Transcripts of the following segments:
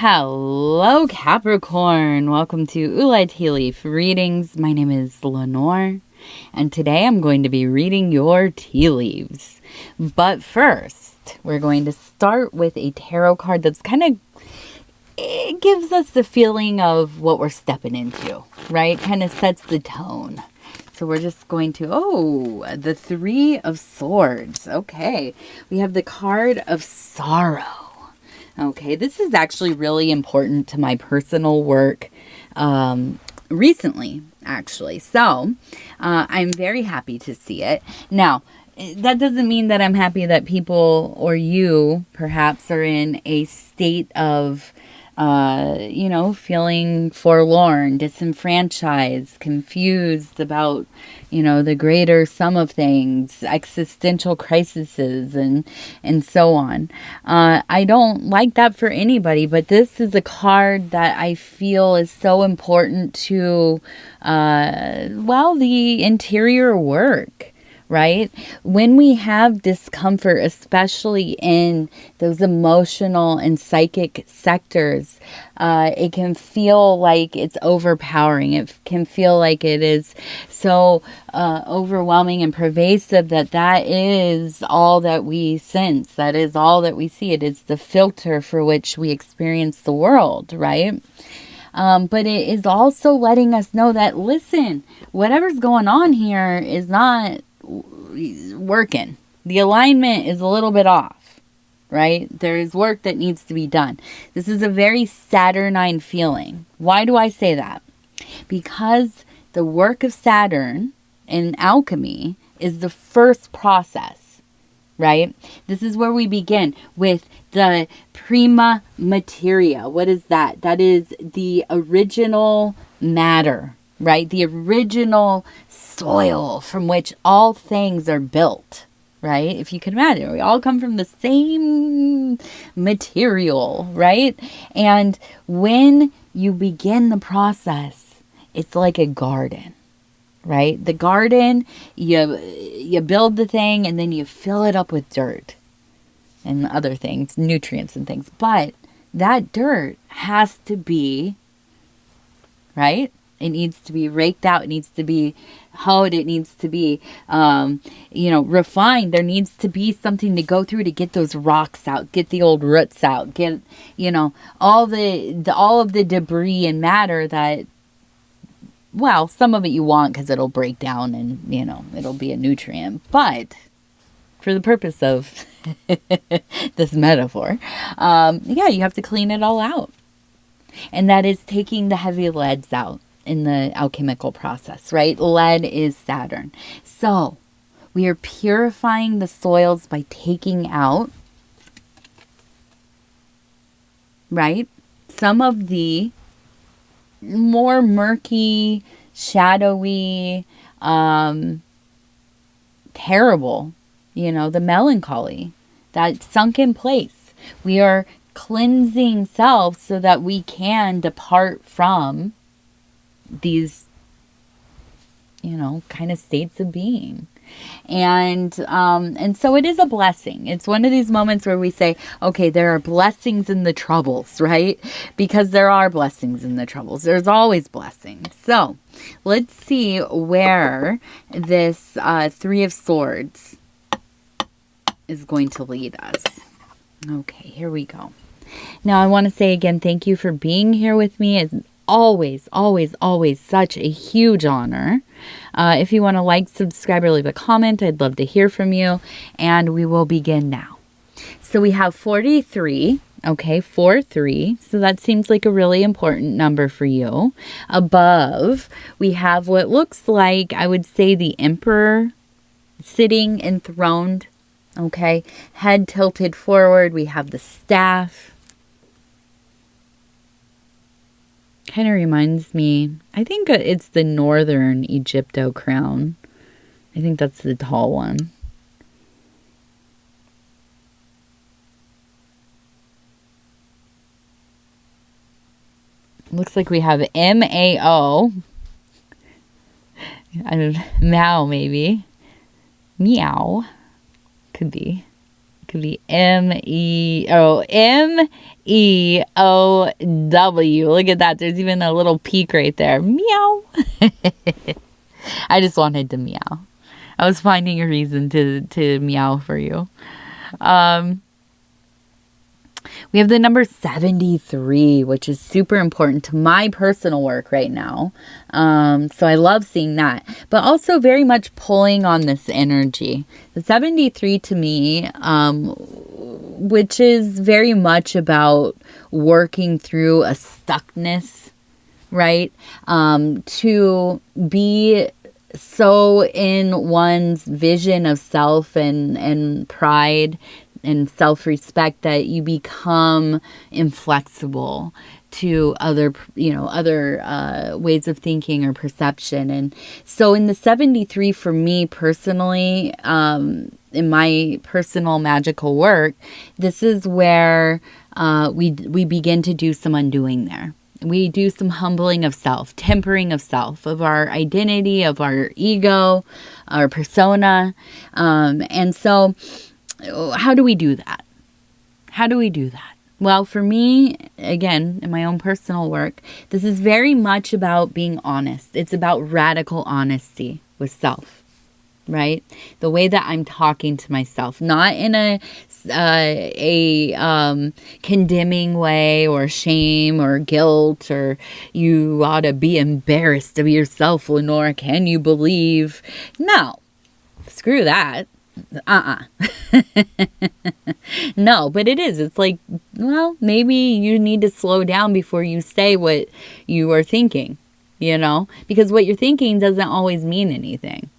Hello, Capricorn. Welcome to Ulai Tea Leaf Readings. My name is Lenor, and today I'm going to be reading your tea leaves. But first, we're going to start with a tarot card that's it gives us the feeling of what we're stepping into, right? Kind of sets the tone. So we're just going to, the Three of Swords. Okay, we have the card of sorrow. Okay, this is actually really important to my personal work recently, actually. So I'm very happy to see it. Now, that doesn't mean that I'm happy that people or you perhaps are in a state of, feeling forlorn, disenfranchised, confused about, the greater sum of things, existential crises, and so on. I don't like that for anybody, but this is a card that I feel is so important to, the interior work. Right? When we have discomfort, especially in those emotional and psychic sectors, it can feel like it's overpowering. It can feel like it is so overwhelming and pervasive that is all that we sense. That is all that we see. It is the filter for which we experience the world, right? But it is also letting us know that, listen, whatever's going on here is not working. The alignment is a little bit off, right? There is work that needs to be done. This is a very Saturnine feeling. Why do I say that? Because the work of Saturn in alchemy is the first process, right? This is where we begin with the prima materia. What is that? That is the original matter, right? The original soil from which all things are built, right? If you can imagine, we all come from the same material, right? And when you begin the process, it's like a garden, right? The garden, you build the thing and then you fill it up with dirt and other things, nutrients and things. But that dirt has to be, right? It needs to be raked out. It needs to be hoed. It needs to be, refined. There needs to be something to go through to get those rocks out, get the old roots out, get, all of the debris and matter that, some of it you want because it'll break down and, it'll be a nutrient. But for the purpose of this metaphor, you have to clean it all out. And that is taking the heavy leads out in the alchemical process, right? Lead is Saturn. So we are purifying the soils by taking out, right, some of the more murky, shadowy, terrible, the melancholy that sunk in place. We are cleansing self so that we can depart from these, kind of states of being. And so it is a blessing. It's one of these moments where we say, okay, there are blessings in the troubles, right? Because there are blessings in the troubles. There's always blessings. So let's see where this Three of Swords is going to lead us. Okay, here we go. Now I want to say again, thank you for being here with me. It's always, always, always such a huge honor. If you want to like, subscribe, or leave a comment, I'd love to hear from you. And we will begin now. So we have 43. Okay, 4-3. So that seems like a really important number for you. Above, we have what looks like, I would say, the Emperor sitting enthroned. Okay, head tilted forward. We have the staff. Kind of reminds me, I think it's the Northern Egypto crown. I think that's the tall one. Looks like we have M-A-O. Mao, maybe. Meow. Could be. Could be M-E-O-W. Look at that. There's even a little peak right there. Meow. I just wanted to meow. I was finding a reason to meow for you. We have the number 73, which is super important to my personal work right now. So I love seeing that, but also very much pulling on this energy. The 73 to me, which is very much about working through a stuckness, right? To be so in one's vision of self and pride and self-respect that you become inflexible to other ways of thinking or perception. And so in the 73, for me personally, in my personal magical work, this is where we begin to do some undoing there. We do some humbling of self, tempering of self, of our identity, of our ego, our persona. And so how do we do that? How do we do that? Well, for me, again, in my own personal work, this is very much about being honest. It's about radical honesty with self, right? The way that I'm talking to myself, not in a condemning way or shame or guilt or you ought to be embarrassed of yourself, Lenore. Can you believe? No, screw that. No, but it is. It's like, well, maybe you need to slow down before you say what you are thinking, because what you're thinking doesn't always mean anything.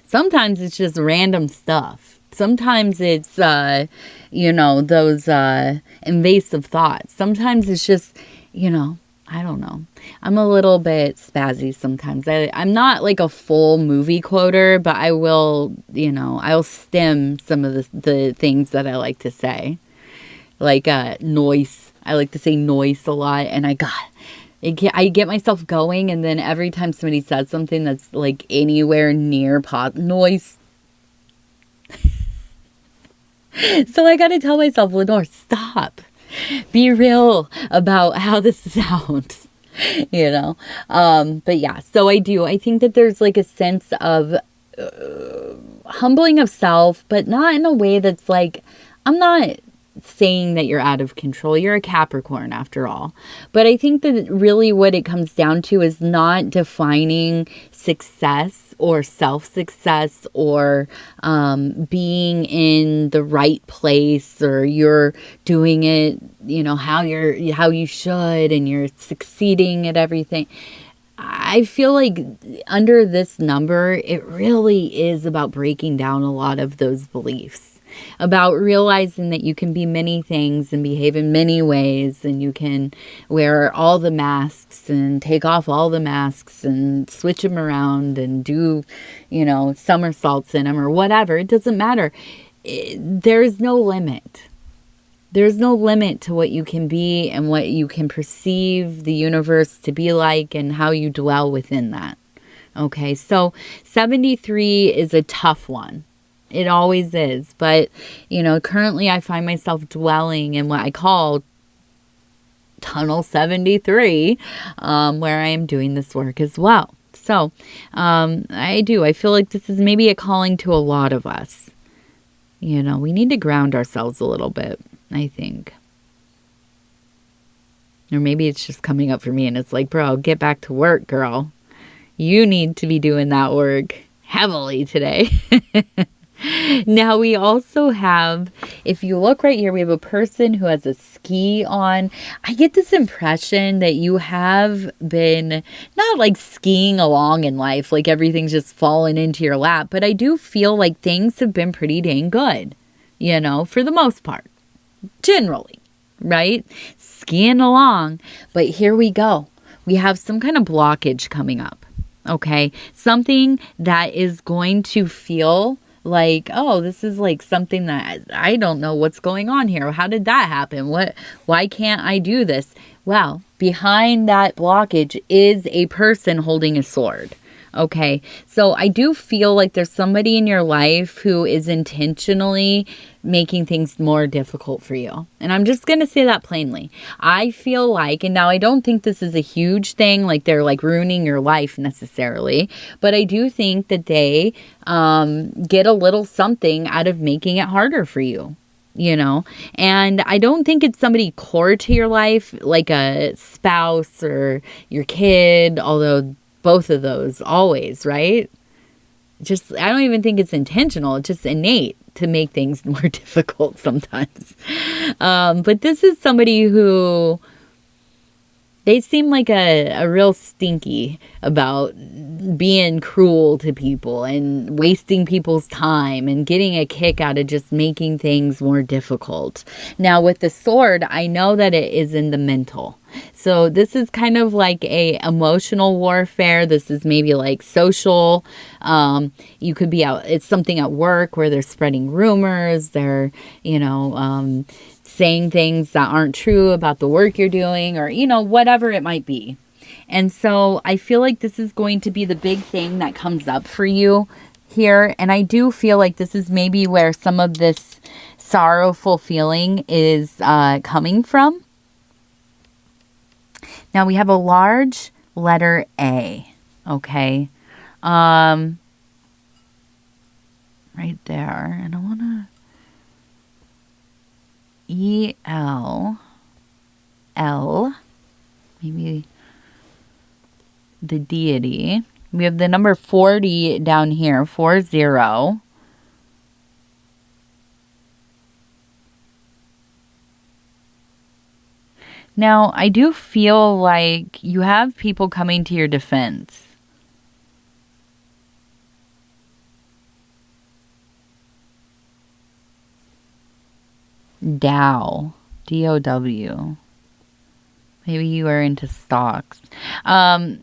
Sometimes it's just random stuff. Sometimes it's, those invasive thoughts. Sometimes it's just, I don't know. I'm a little bit spazzy sometimes. I'm not like a full movie quoter, but I will, I'll stem some of the things that I like to say. Like noise. I like to say noise a lot. And I get myself going. And then every time somebody says something that's like anywhere near noise. So I got to tell myself, Lenore, stop. Be real about how this sounds, But yeah, so I think that there's like a sense of humbling of self, but not in a way that's like, I'm not saying that you're out of control. You're a Capricorn after all. But I think that really what it comes down to is not defining success or self-success or being in the right place or you're doing it, how you should and you're succeeding at everything. I feel like under this number, it really is about breaking down a lot of those beliefs. About realizing that you can be many things and behave in many ways, and you can wear all the masks and take off all the masks and switch them around and do, somersaults in them or whatever. It doesn't matter. There's no limit. There's no limit to what you can be and what you can perceive the universe to be like and how you dwell within that. Okay, so 73 is a tough one. It always is. But, currently I find myself dwelling in what I call Tunnel 73, where I am doing this work as well. So, I feel like this is maybe a calling to a lot of us. We need to ground ourselves a little bit, I think. Or maybe it's just coming up for me and it's like, bro, get back to work, girl. You need to be doing that work heavily today. Now we also have, if you look right here, we have a person who has a ski on. I get this impression that you have been not like skiing along in life, like everything's just fallen into your lap, but I do feel like things have been pretty dang good, for the most part, generally, right? Skiing along, but here we go. We have some kind of blockage coming up, okay? Something that is going to feel like, oh, this is like something that I don't know what's going on here. How did that happen? Why can't I do this? Well, behind that blockage is a person holding a sword. Okay, so I do feel like there's somebody in your life who is intentionally making things more difficult for you. And I'm just going to say that plainly. I feel like, and now I don't think this is a huge thing, like they're like ruining your life necessarily, but I do think that they get a little something out of making it harder for you. And I don't think it's somebody core to your life, like a spouse or your kid, although both of those always, right? I don't even think it's intentional. It's just innate to make things more difficult sometimes. But this is somebody who, they seem like a real stinky about being cruel to people and wasting people's time and getting a kick out of just making things more difficult. Now with the sword, I know that it is in the mental. So this is kind of like a emotional warfare. This is maybe like social. You could be out, it's something at work where they're spreading rumors. They're, saying things that aren't true about the work you're doing, or, whatever it might be. And so I feel like this is going to be the big thing that comes up for you here. And I do feel like this is maybe where some of this sorrowful feeling is coming from. Now we have a large letter A, okay? Right there. And I want to E-L, maybe the deity. We have the number 40 down here, 40. Now, I do feel like you have people coming to your defense. Dow, D-O-W. Maybe you are into stocks. I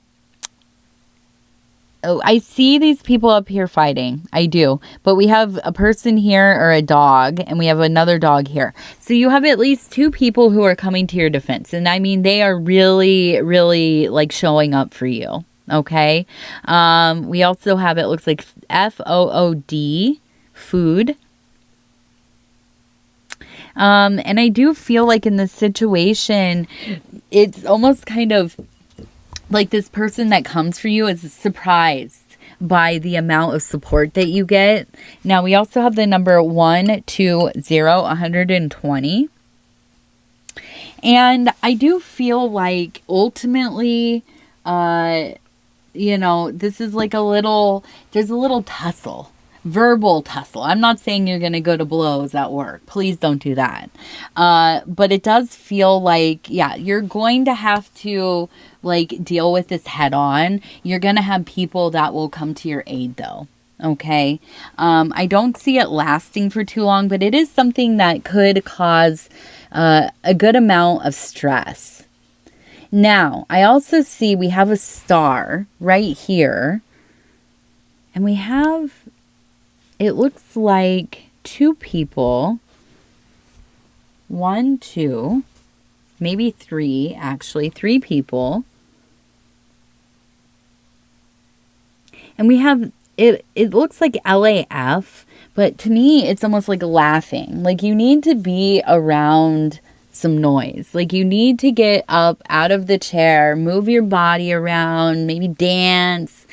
see these people up here fighting. I do. But we have a person here or a dog, and we have another dog here. So you have at least two people who are coming to your defense. And I mean, they are really, really like showing up for you. Okay. We also have, it looks like F-O-O-D, food. And I do feel like in this situation, it's almost kind of like this person that comes for you is surprised by the amount of support that you get. Now, we also have the number 120, And I do feel like ultimately, this is like there's a little tussle. Verbal tussle. I'm not saying you're going to go to blows at work. Please don't do that. But it does feel like, you're going to have to like deal with this head on. You're going to have people that will come to your aid though. Okay. I don't see it lasting for too long, but it is something that could cause a good amount of stress. Now, I also see we have a star right here, and we have, it looks like two people, 1, 2, maybe 3, actually, 3 people. And we have, it looks like LAF, but to me, it's almost like laughing. Like you need to be around some noise. Like you need to get up out of the chair, move your body around, maybe dance,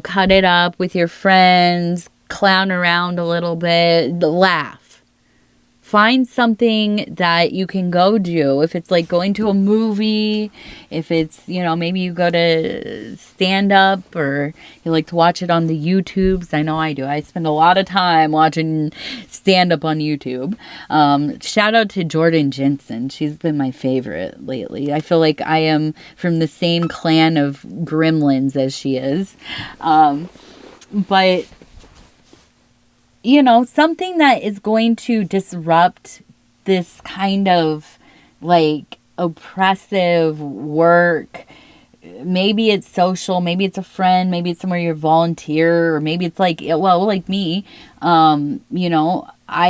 cut it up with your friends, clown around a little bit, laugh. Find something that you can go do. If it's like going to a movie, if it's, maybe you go to stand up or you like to watch it on the YouTubes. I know I do. I spend a lot of time watching stand up on YouTube. Shout out to Jordan Jensen. She's been my favorite lately. I feel like I am from the same clan of gremlins as she is. But something that is going to disrupt this kind of like oppressive work. Maybe it's social, maybe it's a friend, maybe it's somewhere you volunteer, or maybe it's like, like me, I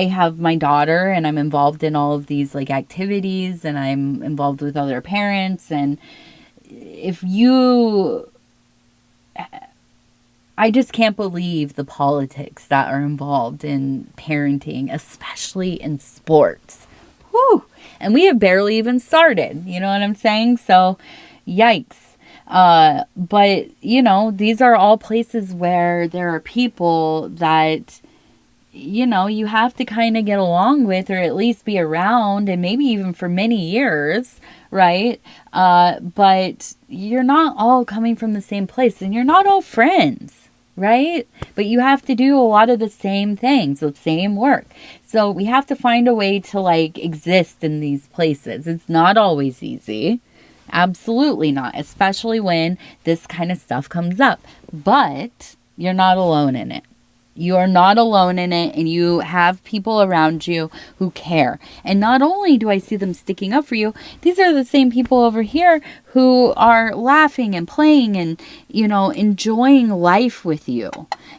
have my daughter and I'm involved in all of these like activities, and I'm involved with other parents. And if you I just can't believe the politics that are involved in parenting, especially in sports. Whew. And we have barely even started. You know what I'm saying? So, yikes. But, you know, these are all places where there are people that, you know, you have to kind of get along with, or at least be around, and maybe even for many years, right? But you're not all coming from the same place, and you're not all friends, right? But you have to do a lot of the same things, the same work. So we have to find a way to like exist in these places. It's not always easy. Absolutely not, especially when this kind of stuff comes up. But you're not alone in it. You are not alone in it, and you have people around you who care. And not only do I see them sticking up for you, these are the same people over here who are laughing and playing and, you know, enjoying life with you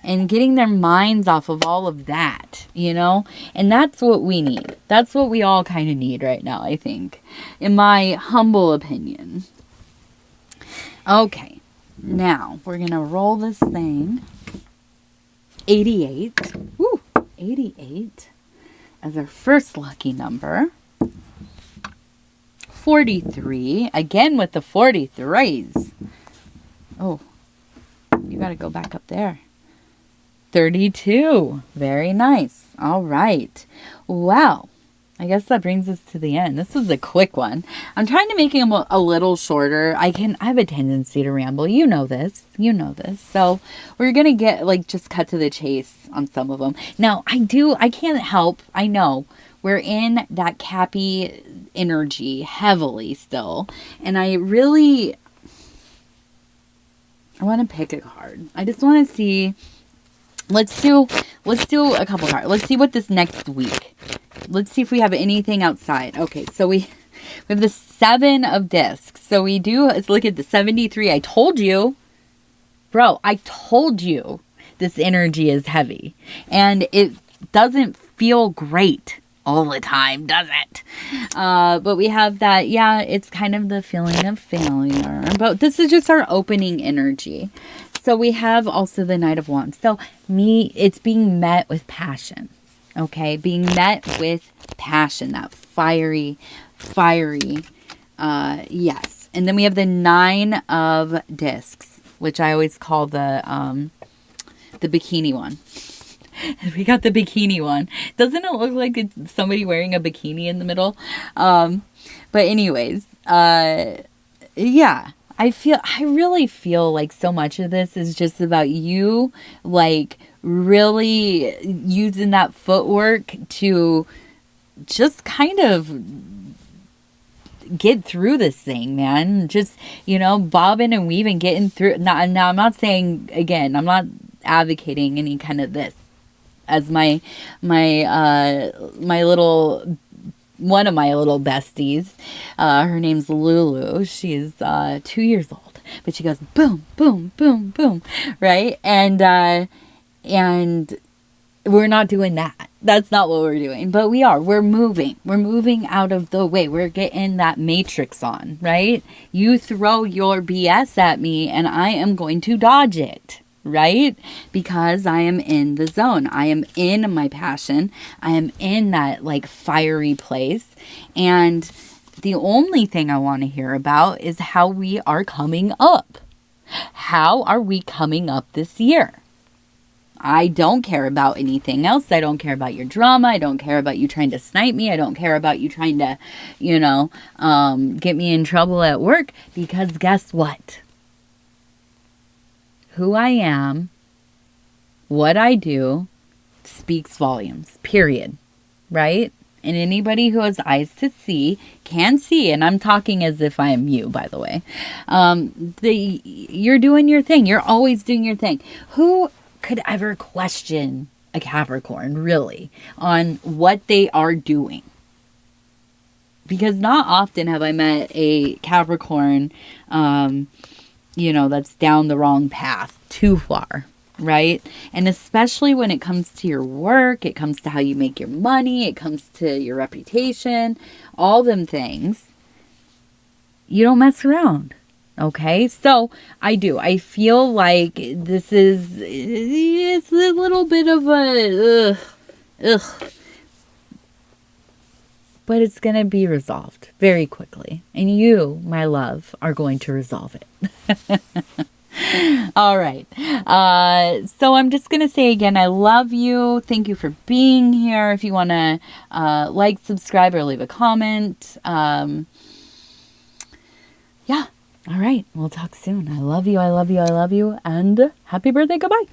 and getting their minds off of all of that, you know? And that's what we need. That's what we all kind of need right now, I think, in my humble opinion. Okay, now we're going to roll this thing. 88. Woo, 88 as our first lucky number. 43. Again with the 43s. Oh, you got to go back up there. 32. Very nice. All right. Well, I guess that brings us to the end. This is a quick one. I'm trying to make them a little shorter. I have a tendency to ramble. You know this. So we're going to just cut to the chase on some of them. Now, I can't help. I know we're in that Cappy energy heavily still. And I want to pick a card. I just want to see. Let's do a couple cards. Let's see what this next week. Let's see if we have anything outside. Okay, so we have the 7 of discs. So let's look at the 73. I told you, bro, this energy is heavy. And it doesn't feel great all the time, does it? But we have that, it's kind of the feeling of failure. But this is just our opening energy. So we have also the Knight of Wands. So it's being met with passion. Okay, being met with passion, that fiery, yes. And then we have the 9 of discs, which I always call the bikini one. We got the bikini one. Doesn't it look like it's somebody wearing a bikini in the middle? But anyways, yeah. I really feel like so much of this is just about you, like, really using that footwork to just kind of get through this thing, man. Just, bobbing and weaving, getting through. Now, I'm not saying, again, I'm not advocating any kind of this as my little... One of my little besties, her name's Lulu. She's 2 years old, but she goes boom, boom, boom, boom, right? And we're not doing that. That's not what we're doing. But we are. We're moving. We're moving out of the way. We're getting that matrix on, right? You throw your BS at me, and I am going to dodge it. Right? Because I am in the zone. I am in my passion. I am in that like fiery place. And the only thing I want to hear about is how we are coming up. How are we coming up this year? I don't care about anything else. I don't care about your drama. I don't care about you trying to snipe me. I don't care about you trying to, get me in trouble at work. Because guess what? Who I am, what I do, speaks volumes, period, right? And anybody who has eyes to see can see, and I'm talking as if I am you, by the way. You're doing your thing. You're always doing your thing. Who could ever question a Capricorn, really, on what they are doing? Because not often have I met a Capricorn that's down the wrong path too far, right? And especially when it comes to your work, it comes to how you make your money, it comes to your reputation, all them things, you don't mess around. Okay, so I feel like it's a little bit of a, ugh, but it's going to be resolved very quickly. And you, my love, are going to resolve it. All right. So I'm just going to say again, I love you. Thank you for being here. If you want to like, subscribe, or leave a comment. Yeah. All right. We'll talk soon. I love you. I love you. I love you. And happy birthday. Goodbye.